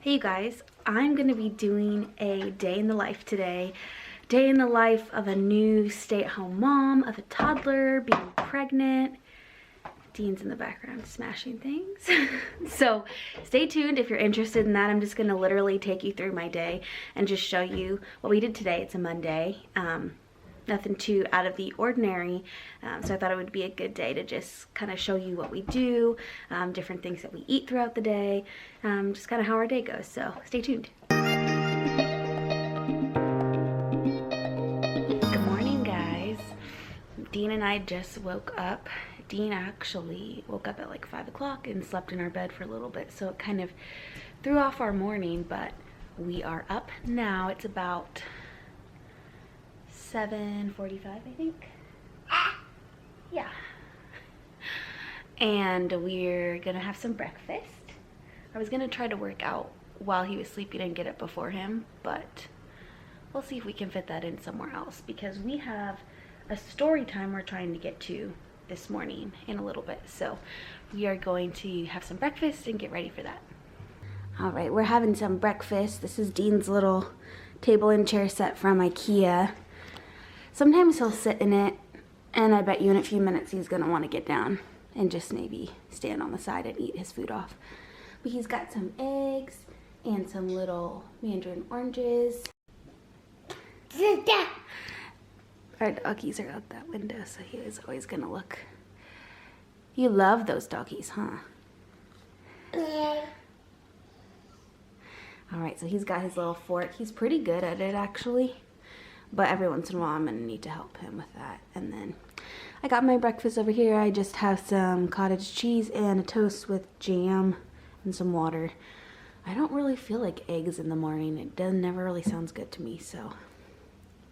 Hey you guys, I'm gonna be doing a day in the life today. Day in the life of a new stay-at-home mom, of a toddler, being pregnant. Dean's in the background smashing things. So stay tuned if you're interested in that. I'm just gonna literally take you through my day and just show you what we did today. It's a Monday. Nothing too out of the ordinary, so I thought it would be a good day to just kind of show you what we do, different things that we eat throughout the day, just kind of how our day goes. So stay tuned. Good morning, guys. Dean and I just woke up. Dean actually woke up at like 5 o'clock and slept in our bed for a little bit, so it kind of threw off our morning, but we are up now. It's about 7:45, I think. Yeah. And we're gonna have some breakfast. I was gonna try to work out while he was sleeping and get up before him, but we'll see if we can fit that in somewhere else because we have a story time we're trying to get to this morning in a little bit. So we are going to have some breakfast and get ready for that. All right, we're having some breakfast. This is Dean's little table and chair set from IKEA. Sometimes he'll sit in it, and I bet you in a few minutes he's gonna want to get down and just maybe stand on the side and eat his food off. But he's got some eggs and some little mandarin oranges. Our doggies are out that window, so he is always gonna look. You love those doggies, huh? Yeah. All right, so he's got his little fork. He's pretty good at it, actually. But every once in a while, I'm gonna need to help him with that. And then I got my breakfast over here. I just have some cottage cheese and a toast with jam and some water. I don't really feel like eggs in the morning. It never really sounds good to me, so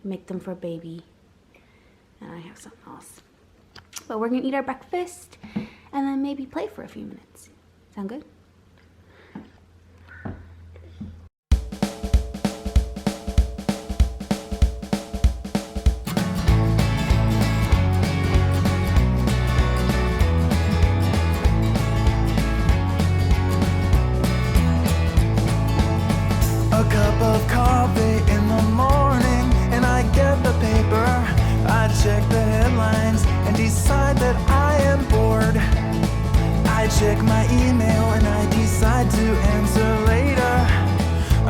make them for baby. And I have something else. But we're gonna eat our breakfast and then maybe play for a few minutes. Sound good? A cup of coffee in the morning, and I get the paper. I check the headlines and decide that I am bored. I check my email and I decide to answer later.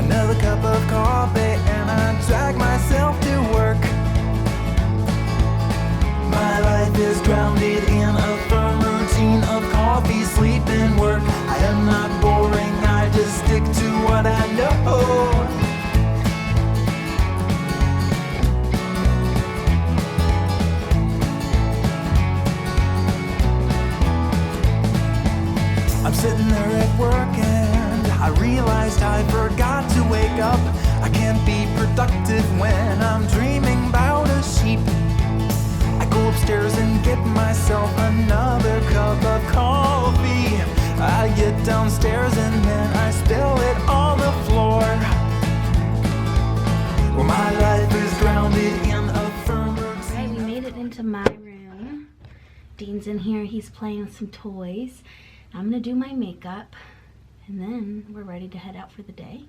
Another cup of coffee and I drag myself to work. My life is drowned in a firm routine of coffee, sleep, and work. I am not boring, I just stick to what I know. I'm sitting there at work and I realized I forgot to wake up. I can't be productive when I'm dreaming about a sheep. I go upstairs and get myself another cup of coffee. I get downstairs and then I spill it on the floor. Well, my life is drowned in a firm routine. Alright, we made it into my room. Dean's in here, he's playing with some toys. I'm gonna do my makeup and then we're ready to head out for the day.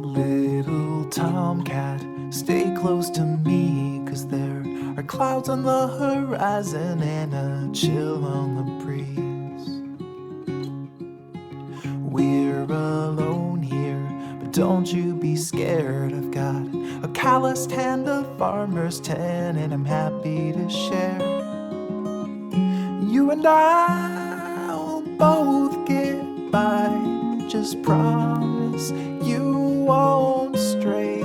Little tomcat, stay close to me, 'cause there are clouds on the horizon and a chill on the breeze. We're alone here, but don't you be scared. I've got a calloused hand, a farmer's tan, and I'm happy to share. You and I will both get by. Just promise you won't stray.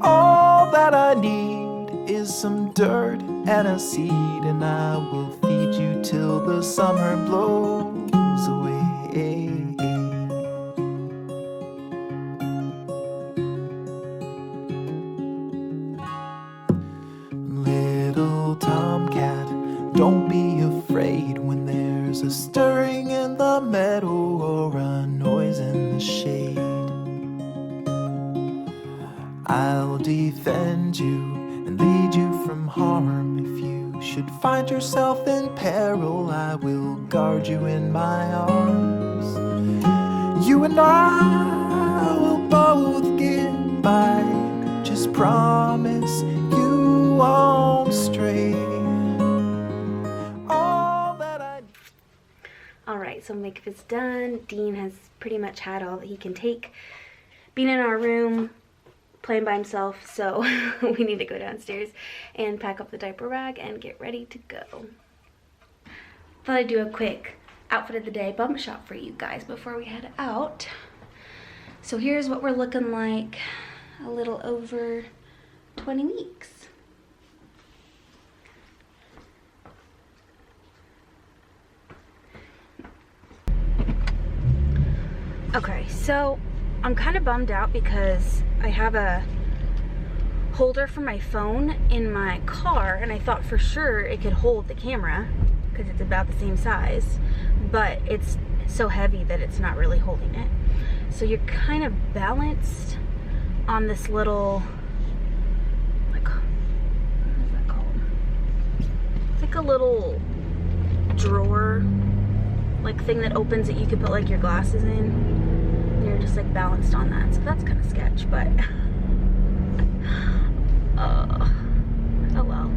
All that I need is some dirt and a seed, and I will feed you till the summer blows away. Little tomcat, don't be afraid when there's a stir stirring in the meadow or a noise in the shade. I'll defend you and lead you from harm. If you should find yourself in peril, I will guard you in my arms. You and I will both get by. Just promise you won't stray. Alright, so makeup is done. Dean has pretty much had all that he can take. Being in our room, playing by himself, so we need to go downstairs and pack up the diaper rag and get ready to go. Thought I'd do a quick outfit of the day bump shot for you guys before we head out. So here's what we're looking like a little over 20 weeks. Okay, so I'm kind of bummed out because I have a holder for my phone in my car, and I thought for sure it could hold the camera because it's about the same size, but it's so heavy that it's not really holding it. So you're kind of balanced on this little, like, what is that called? It's like a little drawer, like thing that opens that you could put like your glasses in. You're just like balanced on that, so that's kind of sketch, but oh well.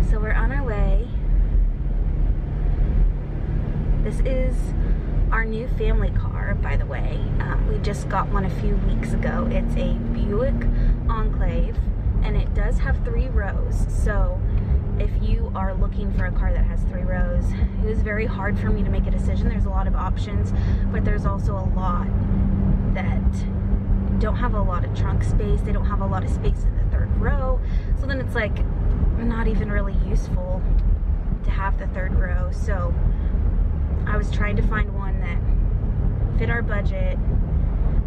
So we're on our way. This is our new family car, by the way. We just got one a few weeks ago. It's a Buick Enclave, and it does have 3 rows. So if you are looking for a car that has 3 rows, it was very hard for me to make a decision. There's a lot of options, but there's also a lot that don't have a lot of trunk space. They don't have a lot of space in the 3rd row. So then it's like not even really useful to have the 3rd row. So I was trying to find one that fit our budget,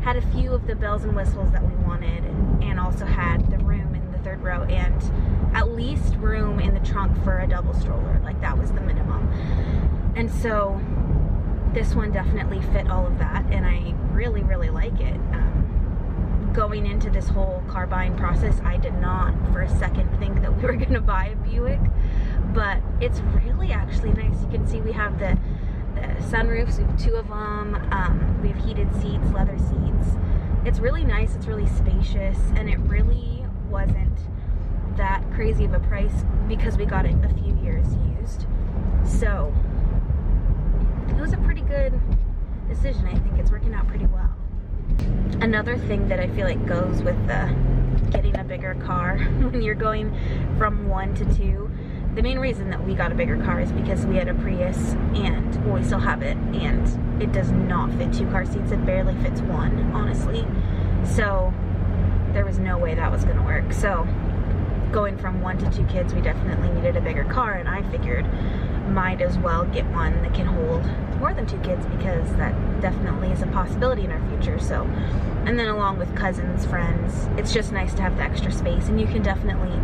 had a few of the bells and whistles that we wanted, and also had the room in the 3rd row and at least room in the trunk for a double stroller. Like, that was the minimum. And so this one definitely fit all of that, and I really, really like it. Going into this whole car buying process, I did not for a second think that we were going to buy a Buick, but it's really actually nice. You can see we have the sunroofs. We have 2 of them. We have heated seats, leather seats. It's really nice. It's really spacious, and it really wasn't that crazy of a price because we got it a few years used. So it was a pretty good decision. I think it's working out pretty well. Another thing that I feel like goes with the getting a bigger car when you're going from 1 to 2, the main reason that we got a bigger car is because we had a Prius, and well, we still have it, and it does not fit 2 car seats. It barely fits 1, honestly. So there was no way that was going to work. So going from 1 to 2 kids, we definitely needed a bigger car, and I figured might as well get one that can hold more than 2 kids, because that definitely is a possibility in our future. So, and then along with cousins, friends, it's just nice to have the extra space, and you can definitely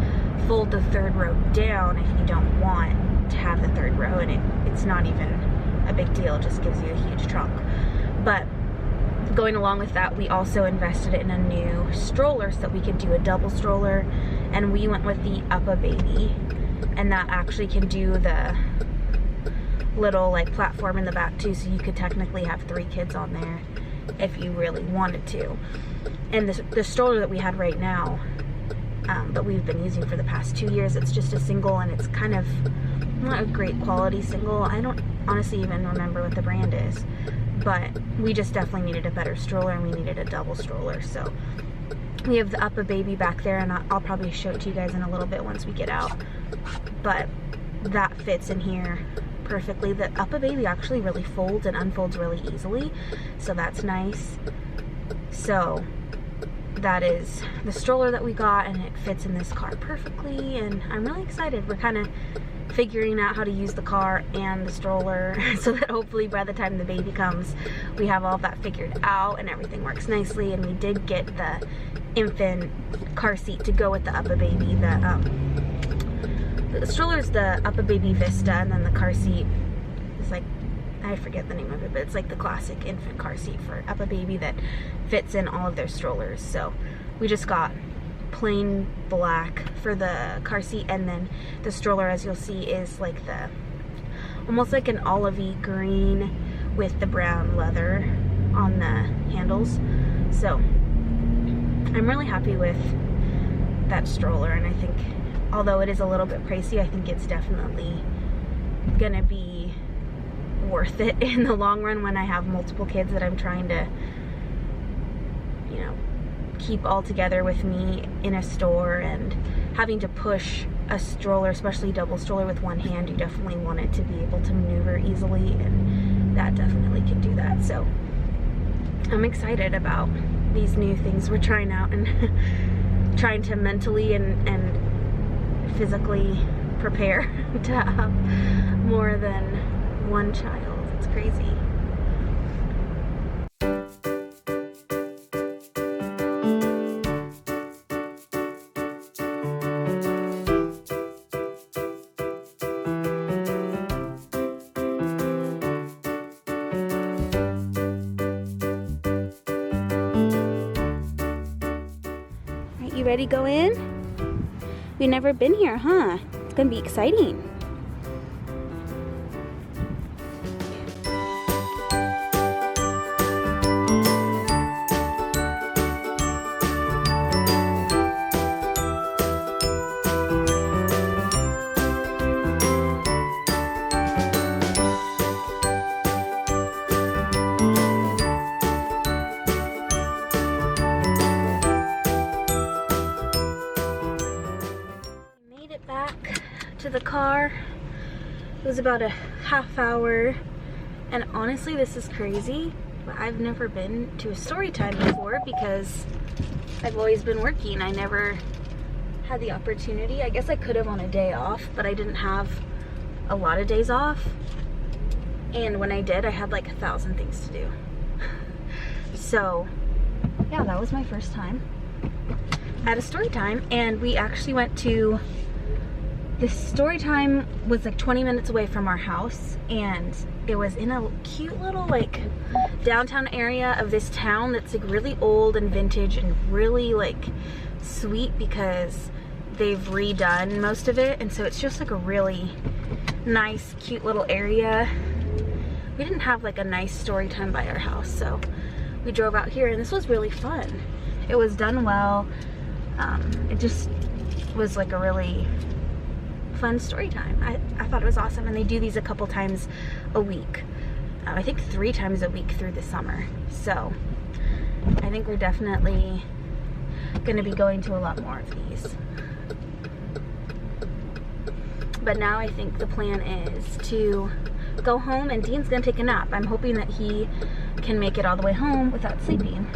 fold the 3rd row down if you don't want to have the 3rd row, and it's not even a big deal. It just gives you a huge trunk. But going along with that, we also invested in a new stroller so that we could do a double stroller, and we went with the UppaBaby, and that actually can do the little like platform in the back too, so you could technically have 3 kids on there if you really wanted to. And the stroller that we had right now, that we've been using for the past 2 years, it's just a single, and it's kind of not a great quality single. I don't honestly even remember what the brand is, but we just definitely needed a better stroller, and we needed a double stroller. So we have the UppaBaby back there, and I'll probably show it to you guys in a little bit once we get out, but that fits in here perfectly. The UppaBaby actually really folds and unfolds really easily, so that's nice. So that is the stroller that we got, and it fits in this car perfectly, and I'm really excited. We're kind of figuring out how to use the car and the stroller so that hopefully by the time the baby comes, we have all of that figured out and everything works nicely. And we did get the infant car seat to go with the UppaBaby. The stroller is the UppaBaby Vista, and then the car seat is like, I forget the name of it, but it's like the classic infant car seat for a baby that fits in all of their strollers. So we just got plain black for the car seat, and then the stroller, as you'll see, is like the almost like an olivey green with the brown leather on the handles. So I'm really happy with that stroller, and I think although it is a little bit pricey, I think it's definitely gonna be worth it in the long run when I have multiple kids that I'm trying to, you know, keep all together with me in a store, and having to push a stroller, especially double stroller, with one hand. You definitely want it to be able to maneuver easily, and that definitely can do that. So I'm excited about these new things we're trying out, and trying to mentally and physically prepare to have more than one child. It's crazy. You ready to go in? We've never been here, huh? It's gonna be exciting. Back to the car. It was about a half hour, and honestly this is crazy, but I've never been to a story time before because I've always been working. I never had the opportunity. I guess I could have on a day off, but I didn't have a lot of days off, and when I did, I had like 1,000 things to do. So yeah, that was my first time at a story time, and we actually went to this story time was like 20 minutes away from our house, and it was in a cute little like downtown area of this town that's like really old and vintage and really like sweet because they've redone most of it, and so it's just like a really nice cute little area. We didn't have like a nice story time by our house, so we drove out here, and this was really fun. It was done well. It just was like a really fun story time. I thought it was awesome, and they do these a couple times a week. I think 3 times a week through the summer. So I think we're definitely going to be going to a lot more of these. But now I think the plan is to go home, and Dean's going to take a nap. I'm hoping that he can make it all the way home without sleeping,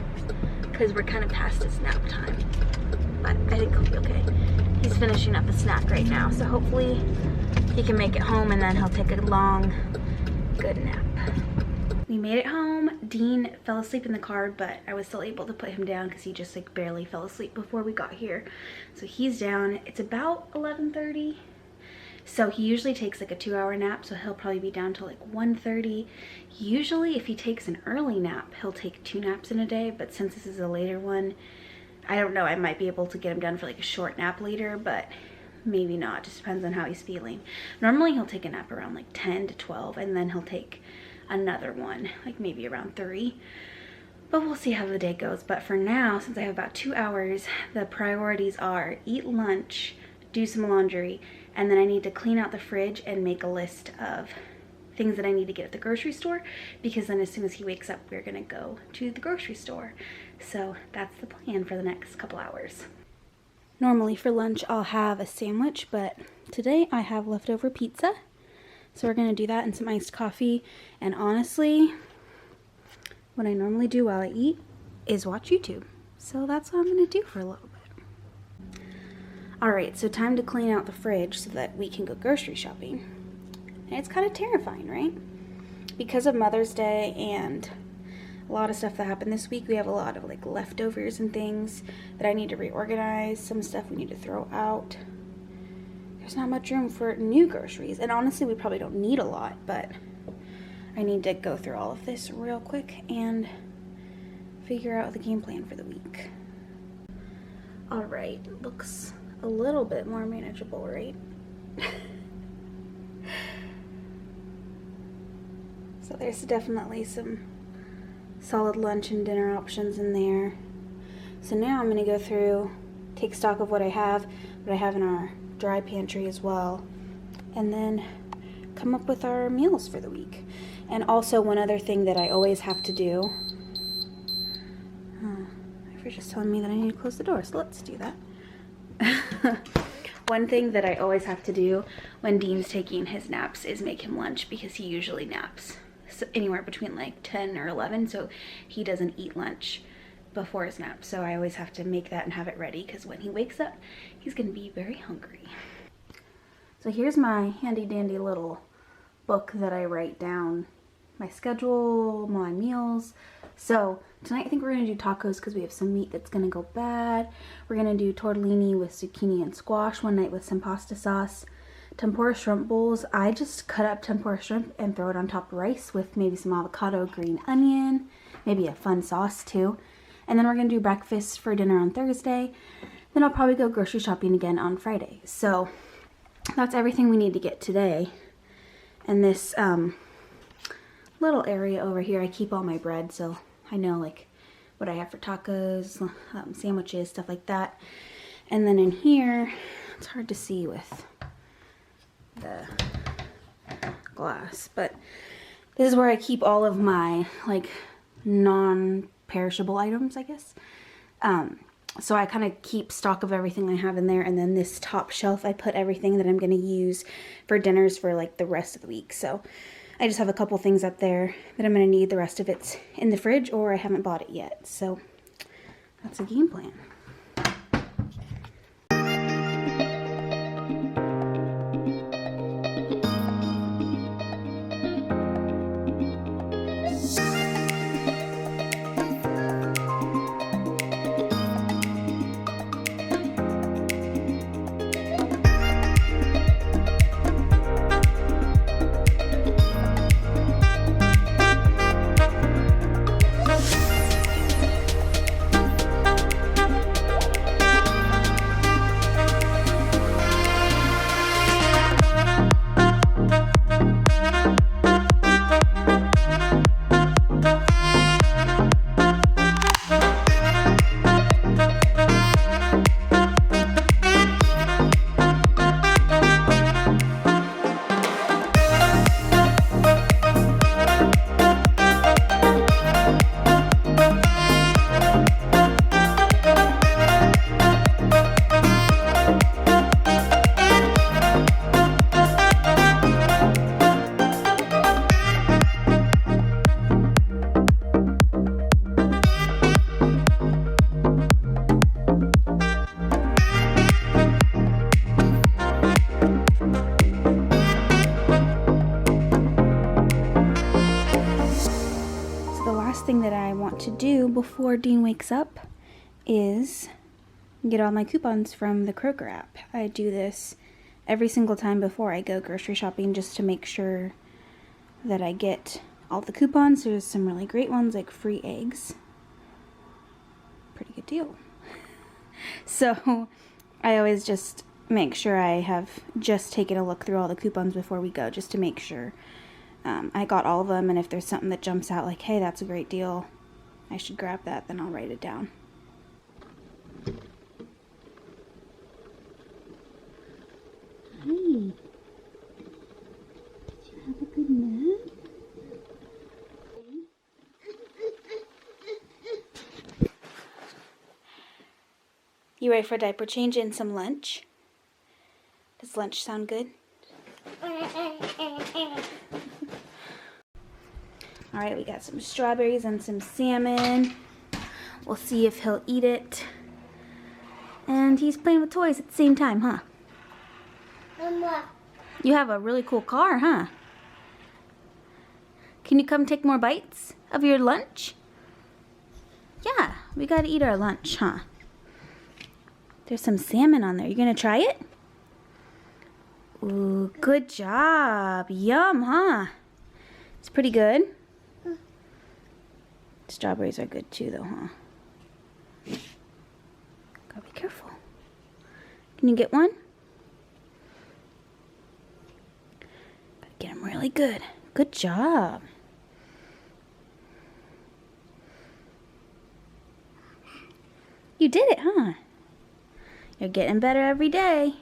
because we're kind of past his nap time. But I think he'll be okay. He's finishing up a snack right now, so hopefully he can make it home, and then he'll take a long, good nap. We made it home. Dean fell asleep in the car, but I was still able to put him down because he just like barely fell asleep before we got here. So he's down. It's about 11:30. So he usually takes like a 2-hour nap, so he'll probably be down till like 1:30. Usually if he takes an early nap, he'll take 2 naps in a day, but since this is a later one, I don't know, I might be able to get him done for like a short nap later, but maybe not. Just depends on how he's feeling. Normally he'll take a nap around like 10 to 12, and then he'll take another one like maybe around 3. But we'll see how the day goes. But for now, since I have about 2 hours, the priorities are eat lunch, do some laundry, and then I need to clean out the fridge and make a list of things that I need to get at the grocery store, because then as soon as he wakes up, we're gonna go to the grocery store. So that's the plan for the next couple hours. Normally for lunch I'll have a sandwich, but today I have leftover pizza. So we're gonna do that and some iced coffee. And honestly, what I normally do while I eat is watch YouTube. So that's what I'm gonna do for a little bit. Alright, so time to clean out the fridge so that we can go grocery shopping. And it's kind of terrifying, right? Because of Mother's Day and a lot of stuff that happened this week, we have a lot of like leftovers and things that I need to reorganize. Some stuff we need to throw out. There's not much room for new groceries, and honestly we probably don't need a lot, but I need to go through all of this real quick and figure out the game plan for the week. All right, looks a little bit more manageable, right? So there's definitely some solid lunch and dinner options in there. So now I'm gonna go through, take stock of what I have in our dry pantry as well, and then come up with our meals for the week. And also one other thing that I always have to do, You're just telling me that I need to close the door, so let's do that. One thing that I always have to do when Dean's taking his naps is make him lunch, because he usually naps anywhere between like 10 or 11, so he doesn't eat lunch before his nap. So I always have to make that and have it ready, because when he wakes up, he's gonna be very hungry. So here's my handy dandy little book that I write down my schedule, my meals. So tonight I think we're gonna do tacos because we have some meat that's gonna go bad. We're gonna do tortellini with zucchini and squash one night with some pasta sauce. Tempura shrimp bowls, I just cut up tempura shrimp and throw it on top of rice with maybe some avocado, green onion, maybe a fun sauce too. And then we're gonna do breakfast for dinner on Thursday. Then I'll probably go grocery shopping again on Friday. So that's everything we need to get today. And this little area over here, I keep all my bread, so I know like what I have for tacos, sandwiches, stuff like that. And then in here, it's hard to see with the glass, but this is where I keep all of my like non-perishable items, I guess. So I kind of keep stock of everything I have in there, and then this top shelf I put everything that I'm going to use for dinners for like the rest of the week. So I just have a couple things up there that I'm going to need. The rest of it's in the fridge, or I haven't bought it yet. So that's a game plan. That I want to do before Dean wakes up is get all my coupons from the Kroger app. I do this every single time before I go grocery shopping, just to make sure that I get all the coupons. There's some really great ones, like free eggs. Pretty good deal. So I always just make sure I have just taken a look through all the coupons before we go, just to make sure I got all of them, and if there's something that jumps out like, hey, that's a great deal, I should grab that, then I'll write it down. Hi. Did you have a good nap? You ready for a diaper change and some lunch? Does lunch sound good? Alright, we got some strawberries and some salmon. We'll see if he'll eat it. And he's playing with toys at the same time, huh? Mama. You have a really cool car, huh? Can you come take more bites of your lunch? Yeah, we gotta eat our lunch, huh? There's some salmon on there. You gonna try it? Ooh, good job. Yum, huh? It's pretty good. Strawberries are good too though, huh? Gotta be careful. Can you get one? Gotta get them really good. Good job. You did it, huh? You're getting better every day.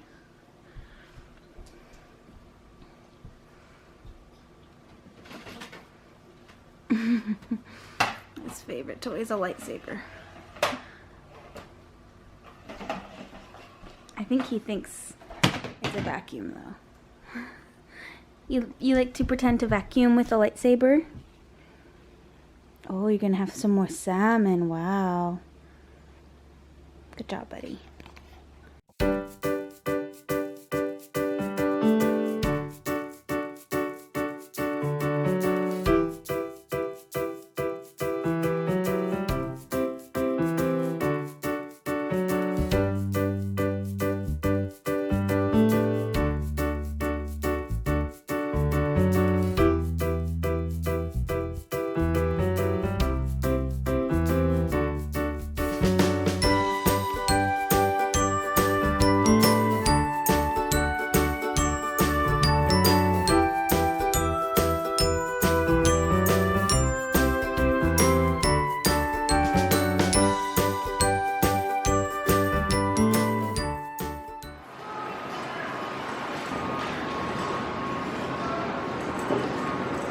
His favorite toy is a lightsaber. I think he thinks it's a vacuum though. You like to pretend to vacuum with a lightsaber? Oh, you're gonna have some more salmon. Wow. Good job, buddy.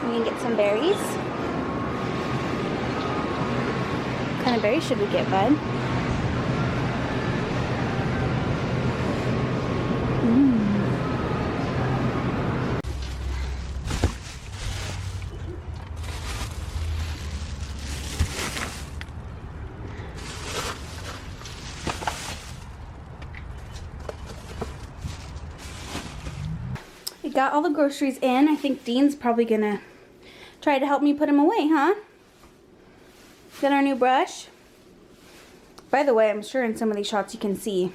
We can get some berries. What kind of berries should we get, bud? We got all the groceries in. I think Dean's probably gonna try to help me put them away, huh? Got our new brush. By the way, I'm sure in some of these shots you can see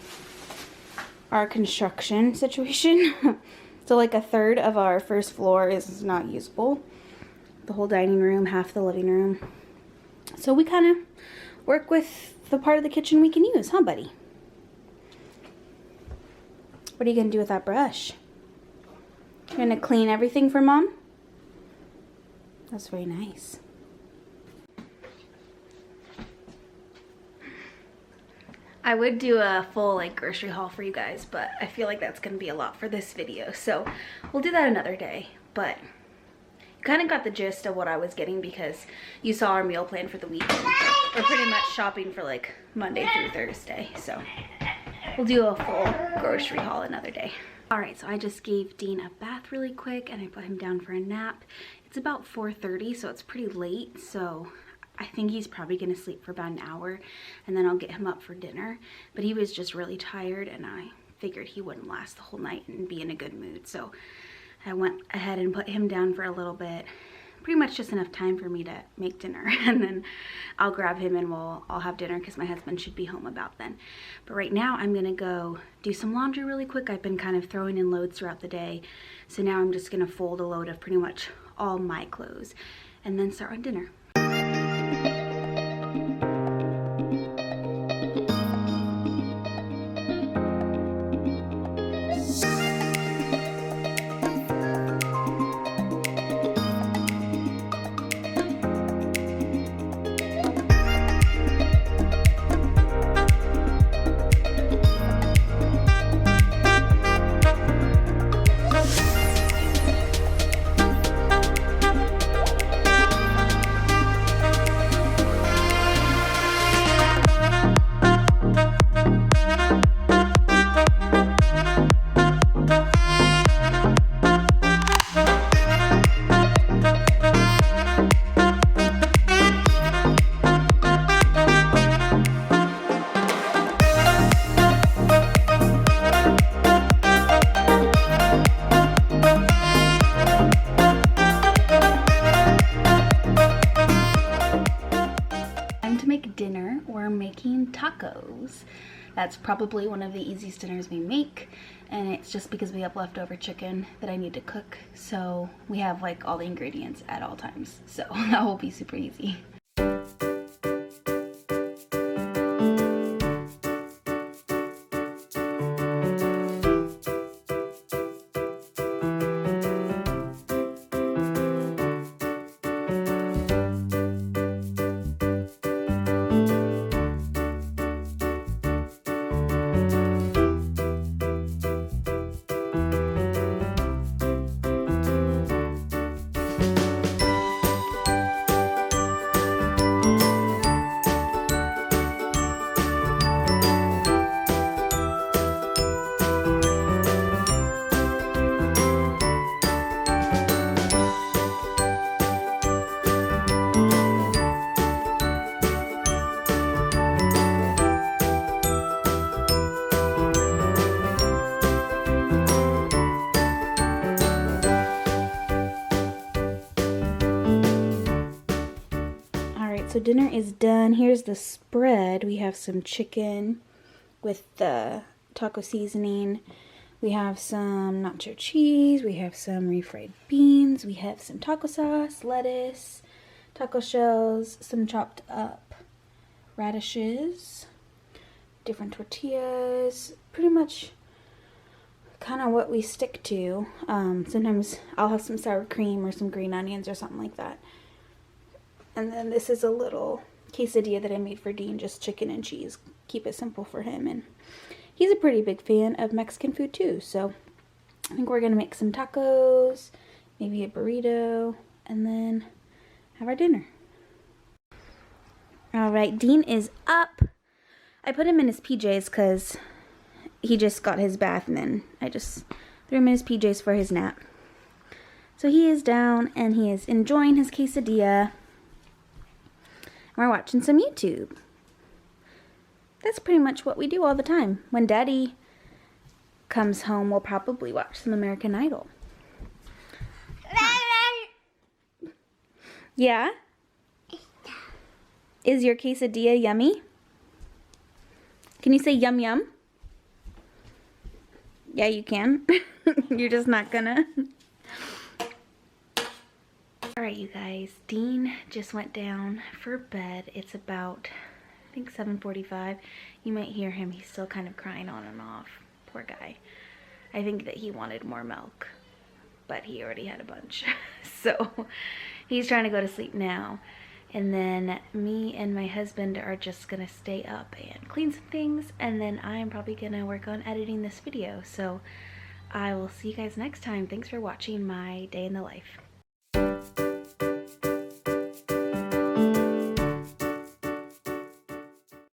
our construction situation. So like 1/3 of our first floor is not usable. The whole dining room, half the living room. So we kind of work with the part of the kitchen we can use, huh, buddy? What are you gonna do with that brush? You're gonna clean everything for Mom? That's very nice. I would do a full like grocery haul for you guys, but I feel like that's gonna be a lot for this video, so we'll do that another day. But you kind of got the gist of what I was getting because you saw our meal plan for the weekend. We're pretty much shopping for like Monday through Thursday, so we'll do a full grocery haul another day. All right, so I just gave Dean a bath really quick and I put him down for a nap. It's about 4:30, so it's pretty late, so I think he's probably gonna sleep for about an hour and then I'll get him up for dinner. But he was just really tired and I figured he wouldn't last the whole night and be in a good mood. So I went ahead and put him down for a little bit, pretty much just enough time for me to make dinner, and then I'll grab him and I'll have dinner because my husband should be home about then. But right now I'm gonna go do some laundry really quick. I've been kind of throwing in loads throughout the day, so now I'm just gonna fold a load of pretty much all my clothes and then start on dinner. Dinner, we're making tacos. That's probably one of the easiest dinners we make, and it's just because we have leftover chicken that I need to cook, so we have like all the ingredients at all times, so that will be super easy. So dinner is done. Here's the spread. We have some chicken with the taco seasoning. We have some nacho cheese. We have some refried beans. We have some taco sauce, lettuce, taco shells, some chopped up radishes, different tortillas. Pretty much kind of what we stick to. Sometimes I'll have some sour cream or some green onions or something like that. And then this is a little quesadilla that I made for Dean, just chicken and cheese. Keep it simple for him. And he's a pretty big fan of Mexican food too. So I think we're going to make some tacos, maybe a burrito, and then have our dinner. Alright, Dean is up. I put him in his PJs because he just got his bath, and then I just threw him in his PJs for his nap. So he is down and he is enjoying his quesadilla. We're watching some YouTube. That's pretty much what we do all the time. When Daddy comes home, we'll probably watch some American Idol. Yeah? Is your quesadilla yummy? Can you say yum yum? Yeah, you can. You're just not gonna. Alright, you guys, Dean just went down for bed. It's about, I think, 7:45. You might hear him. He's still kind of crying on and off. Poor guy. I think that he wanted more milk, but he already had a bunch. So he's trying to go to sleep now. And then me and my husband are just going to stay up and clean some things. And then I'm probably going to work on editing this video. So I will see you guys next time. Thanks for watching my day in the life.